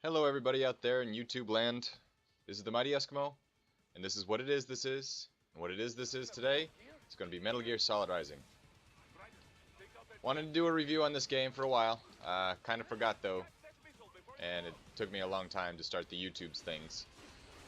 Hello everybody out there in YouTube land. This is the Mighty Eskimo, and this is what it is this is. And what it is this is today, it's going to be Metal Gear Solid Rising. Wanted to do a review on this game for a while. Kind of forgot though, and it took me a long time to start the YouTube's things.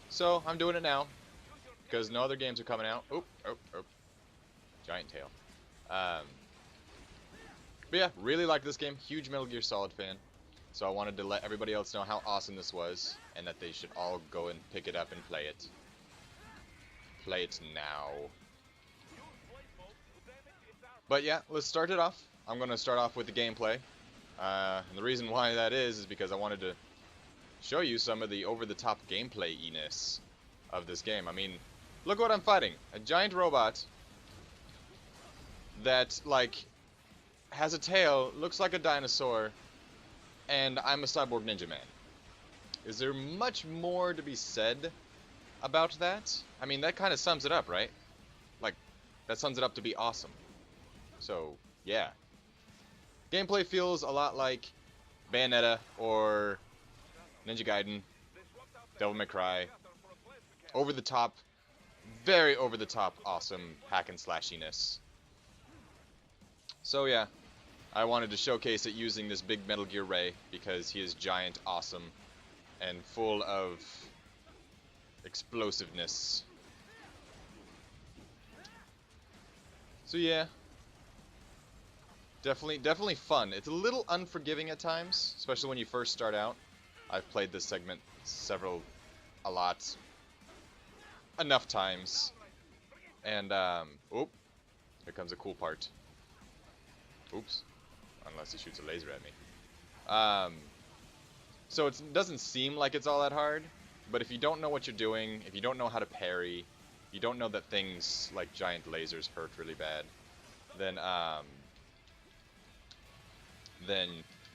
So I'm doing it now, because no other games are coming out. Oop. Giant tail. But yeah, really like this game. Huge Metal Gear Solid fan. So I wanted to let everybody else know how awesome this was, and that they should all go and pick it up and play it. Play it now. But yeah, let's start it off. I'm going to start off with the gameplay. And the reason why that is because I wanted to show you some of the over-the-top gameplay-iness of this game. I mean, look what I'm fighting. A giant robot that, like, has a tail, looks like a dinosaur, and I'm a cyborg ninja man. Is there much more to be said about that? I mean, that kind of sums it up, right? Like, that sums it up to be awesome. So, yeah. Gameplay feels a lot like Bayonetta or Ninja Gaiden, Devil May Cry. Over the top, very over the top awesome hack and slashiness. So yeah, I wanted to showcase it using this big Metal Gear Ray because he is giant, awesome, and full of explosiveness. So yeah, definitely fun. It's a little unforgiving at times, especially when you first start out. I've played this segment enough times, and oop, here comes a cool part. Oops. Unless he shoots a laser at me. So it doesn't seem like it's all that hard, but if you don't know what you're doing, if you don't know how to parry, you don't know that things like giant lasers hurt really bad, then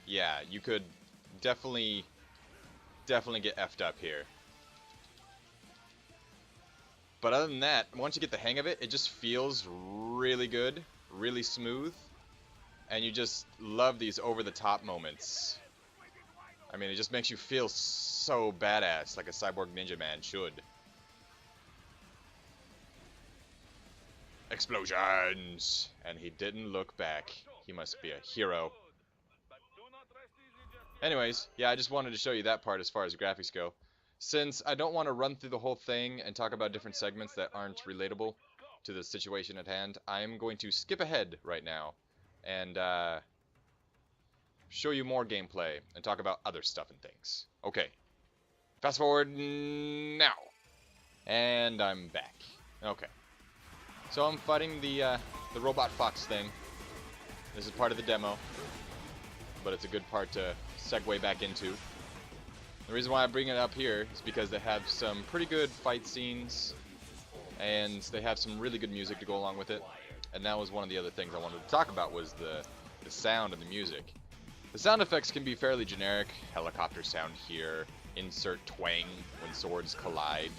yeah, you could definitely get effed up here. But other than that, once you get the hang of it, it just feels really good, really smooth. And you just love these over-the-top moments. I mean, it just makes you feel so badass, like a cyborg ninja man should. Explosions! And he didn't look back. He must be a hero. Anyways, yeah, I just wanted to show you that part as far as graphics go. Since I don't want to run through the whole thing and talk about different segments that aren't relatable to the situation at hand, I'm going to skip ahead right now and show you more gameplay and talk about other stuff and things. Okay, fast forward now, and I'm back. Okay, so I'm fighting the robot fox thing. This is part of the demo, but it's a good part to segue back into. The reason why I bring it up here is because they have some pretty good fight scenes, and they have some really good music to go along with it. And that was one of the other things I wanted to talk about, was the sound and the music. The sound effects can be fairly generic. Helicopter sound here, insert twang when swords collide.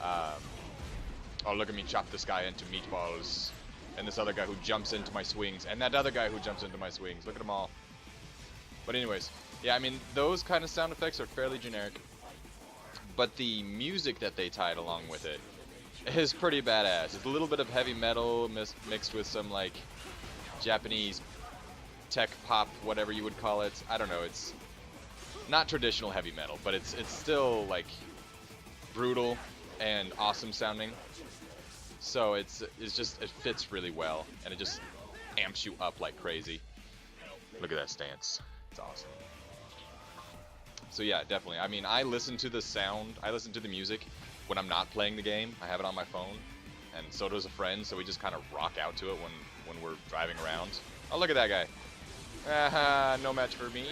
Oh, look at me chop this guy into meatballs. And this other guy who jumps into my swings. And that other guy who jumps into my swings. Look at them all. But anyways, yeah, I mean, those kind of sound effects are fairly generic. But the music that they tied along with it is pretty badass. It's a little bit of heavy metal mixed with some, like, Japanese tech pop, whatever you would call it. I don't know, it's not traditional heavy metal, but it's still, like, brutal and awesome sounding. So it fits really well, and it just amps you up like crazy. Look at that stance. It's awesome. So yeah, definitely. I mean, I listen to the sound, I listen to the music when I'm not playing the game. I have it on my phone, and so does a friend, so we just kind of rock out to it when we're driving around. Oh, look at that guy. No match for me.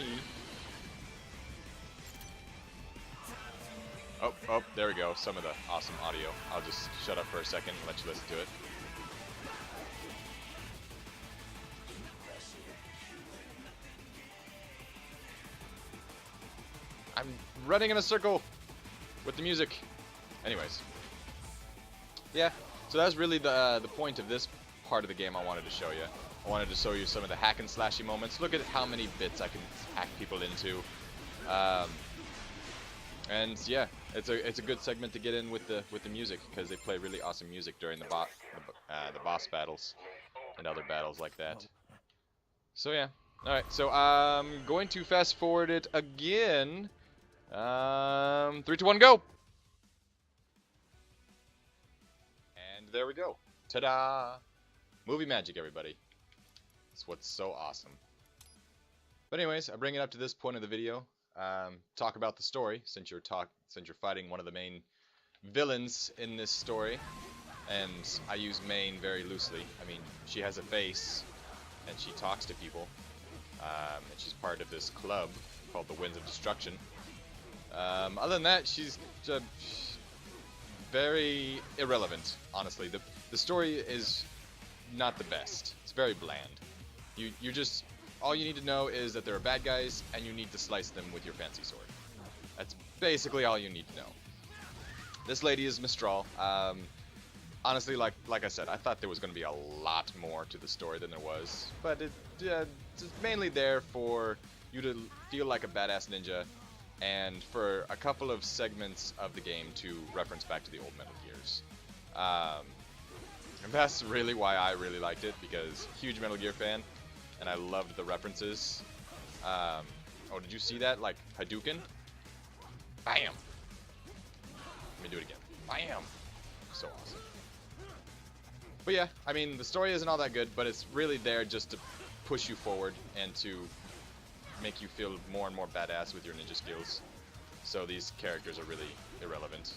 Oh, there we go. Some of the awesome audio. I'll just shut up for a second and let you listen to it. I'm running in a circle with the music. Anyways. Yeah, so that's really the point of this part of the game I wanted to show you. I wanted to show you some of the hack and slashy moments. Look at how many bits I can hack people into. And yeah, it's a good segment to get in with the music because they play really awesome music during the boss battles and other battles like that. So yeah, all right. So I'm going to fast forward it again. 3, 2, 1, go! And there we go. Ta-da! Movie magic, everybody. That's what's so awesome. But anyways, I bring it up to this point of the video. Talk about the story since you're fighting one of the main villains in this story, and I use main very loosely. I mean, she has a face, and she talks to people, and she's part of this club called the Winds of Destruction. Other than that, she's very irrelevant, honestly. The story is not the best. It's very bland. You just, all you need to know is that there are bad guys, and you need to slice them with your fancy sword. That's basically all you need to know. This lady is Mistral. Honestly, like I said, I thought there was going to be a lot more to the story than there was, but it's mainly there for you to feel like a badass ninja, and for a couple of segments of the game to reference back to the old Metal Gears. And that's really why I really liked it, because huge Metal Gear fan, and I loved the references. Oh, did you see that? Like, Hadouken? Bam! Let me do it again. Bam! So awesome. But yeah, I mean, the story isn't all that good, but it's really there just to push you forward and to make you feel more and more badass with your ninja skills. So these characters are really irrelevant.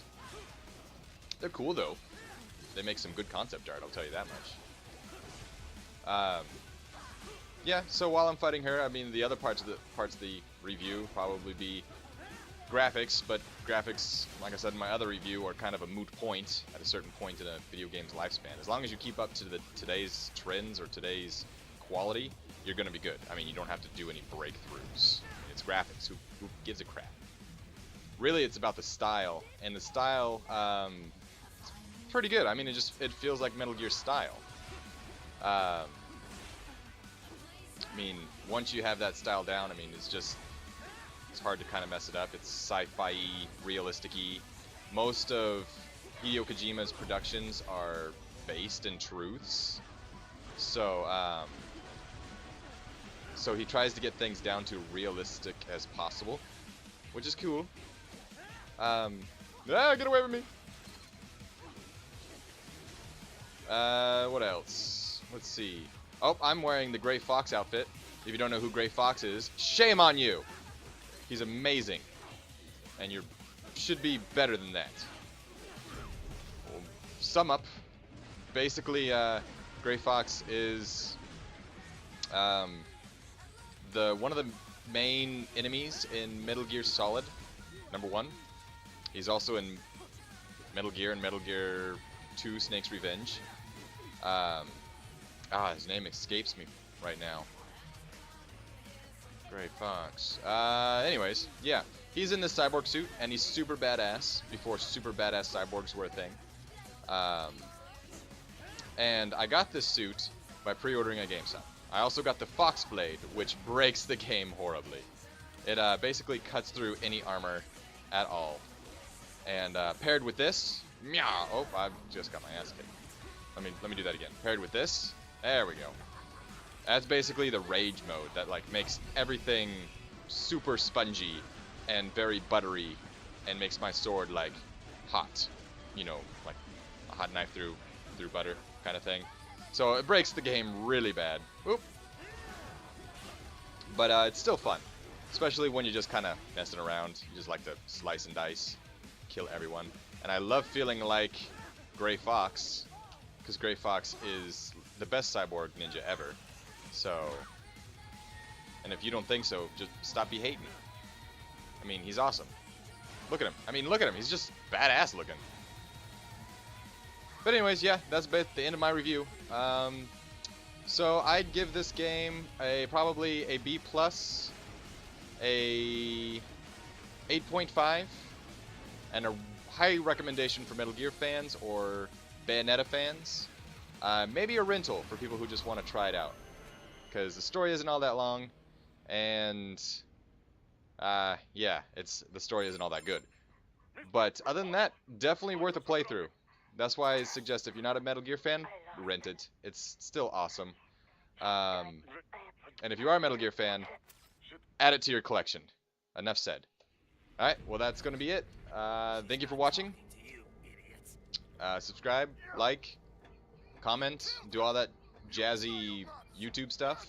They're cool though. They make some good concept art, I'll tell you that much. Yeah, so while I'm fighting her, I mean, the other parts of the review probably be graphics, but graphics, like I said in my other review, are kind of a moot point at a certain point in a video game's lifespan. As long as you keep up to today's trends or today's quality, you're going to be good. I mean, you don't have to do any breakthroughs. It's graphics. Who gives a crap? Really, it's about the style, and the style, it's pretty good. I mean, it feels like Metal Gear style. I mean, once you have that style down, I mean, it's hard to kind of mess it up. It's sci-fi-y, realistic-y. Most of Hideo Kojima's productions are based in truths. So he tries to get things down to realistic as possible, which is cool. Get away from me! What else? Let's see. Oh, I'm wearing the Gray Fox outfit. If you don't know who Gray Fox is, shame on you! He's amazing. And you should be better than that. Well, sum up. Basically, Gray Fox is one of the main enemies in Metal Gear Solid #1. He's also in Metal Gear and Metal Gear 2 Snake's Revenge. His name escapes me right now. Gray Fox. Anyways, yeah. He's in this cyborg suit, and he's super badass, before super badass cyborgs were a thing. And I got this suit by pre-ordering at GameStop. I also got the Fox Blade, which breaks the game horribly. It basically cuts through any armor at all. And paired with this, meow. Oh, I just got my ass kicked. Let me do that again. Paired with this, there we go. That's basically the rage mode that like makes everything super spongy and very buttery, and makes my sword like hot. You know, like a hot knife through butter kind of thing. So it breaks the game really bad. Oop. But it's still fun, especially when you're just kind of messing around. You just like to slice and dice, kill everyone. And I love feeling like Gray Fox, because Gray Fox is the best cyborg ninja ever. So, and if you don't think so, just stop be hating. I mean, he's awesome. Look at him. I mean, look at him. He's just badass looking. But anyways, yeah, that's the end of my review. So I'd give this game probably a B+, a 8.5, and a high recommendation for Metal Gear fans or Bayonetta fans. Maybe a rental for people who just want to try it out, because the story isn't all that long, and yeah, the story isn't all that good. But other than that, definitely worth a playthrough. That's why I suggest if you're not a Metal Gear fan, rent it. It's still awesome. And if you are a Metal Gear fan, add it to your collection. Enough said. Alright, well that's going to be it. Thank you for watching. Subscribe, like, comment, do all that jazzy YouTube stuff.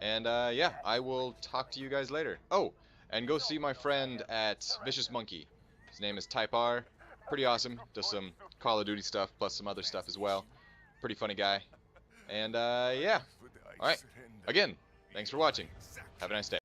And yeah, I will talk to you guys later. Oh, and go see my friend at Vicious Monkey. His name is Type R. Pretty awesome. Does some Call of Duty stuff plus some other stuff as well. Pretty funny guy. And yeah. Alright. Again, thanks for watching. Have a nice day.